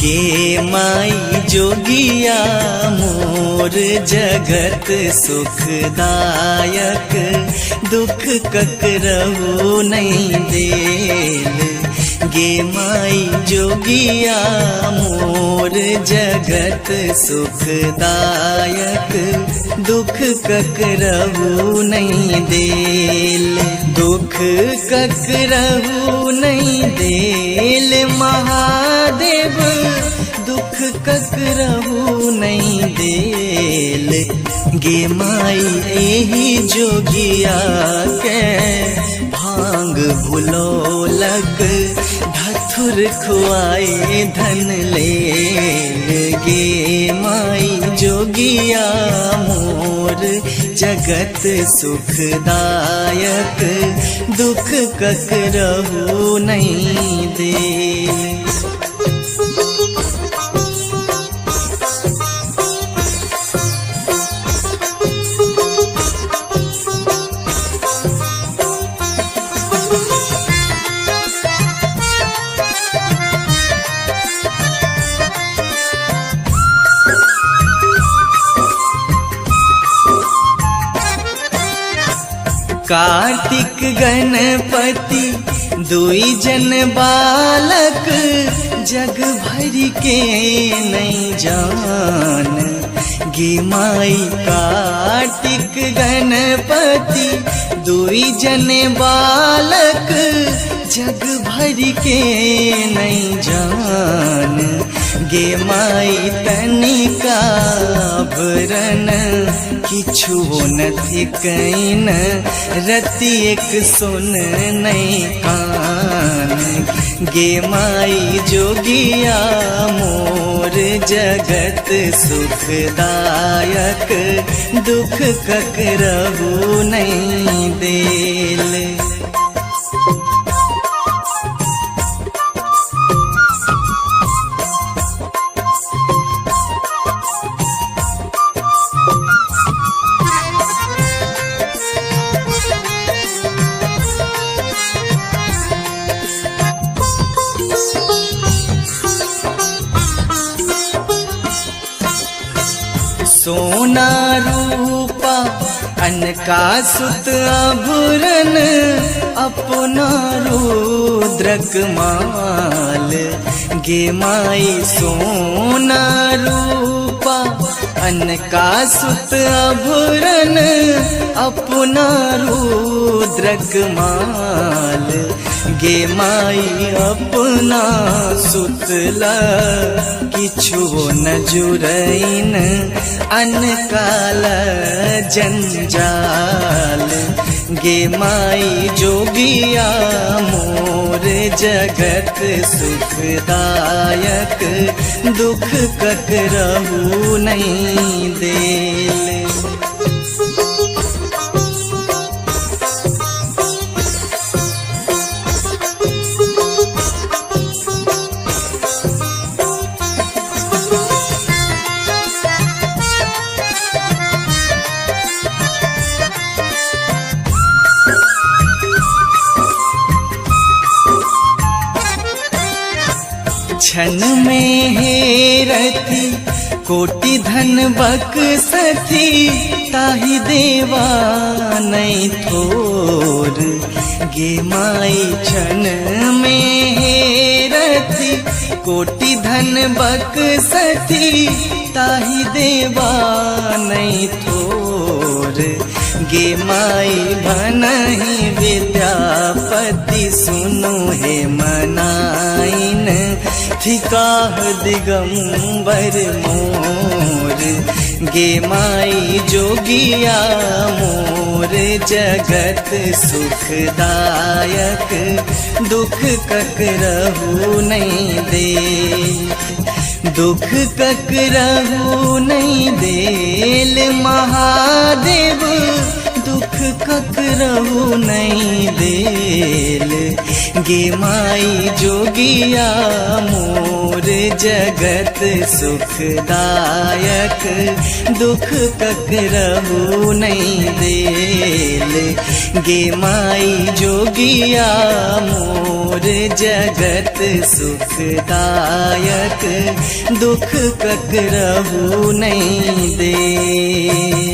गे माई जोगिया मोर जगत सुखदायक, दुख ककरहु नहीं देल। गे माई जोगिया मोर जगत सुखदायक, दुख ककरहु नहीं देल। दुख ककरहु नहीं देल महादेव, दुख ककरहु नहीं देल। गे माई एही जोगिया के भांग भुलोलक, धथुर खुआए धन लेल। गे माई जोगिया मोर जगत सुखदायक, दुख ककरहु नहीं देल। कार्तिक गणपति दुई जन बालक, जग भर के नहीं जान। गे माई कार्तिक गणपति दुई जन बालक, जग भर के नहीं जान। गे माई तनिका भरन किछु नथि कैन, रति एक सुन नहीं कान। गे माई जोगिया मोर जगत सुखदायक, दुख ककरहु नहीं देल। सोना रूपा अनका सुत आभूरन, अपना रुद्रक माल। गे माई सोना रूपा अनका सुत आभूरन, अपना रुद्रक माल। गे माई अपना सुतला किछु न जुरैन, अनकाल जंजाल। गे माई जोगिया मोर जगत सुखदायक, दुख ककरहु नहीं देल। क्षण में हेरती कोटि धन बक्सती, ताहि देवा नहीं थोर। गे माई क्षण में हेरती कोटि धन बक्सती, ताहि देवा नहीं थोर। गे माई भनहि विद्यापति, सुनो हे मनाइन, थिकाह दिगंबर मोर। गे माई जोगिया मोर जगत सुखदायक, दुख ककरहु नहीं देल। दुख ककरहु नहीं देल महादेव, दुख ककरहु नहीं देल। गे माई जोगिया मोर जगत सुखदायक, दुख ककरहु नहीं देल। देले गे माई जोगिया मोर जगत सुखदायक दुख ककरहु नहीं दे।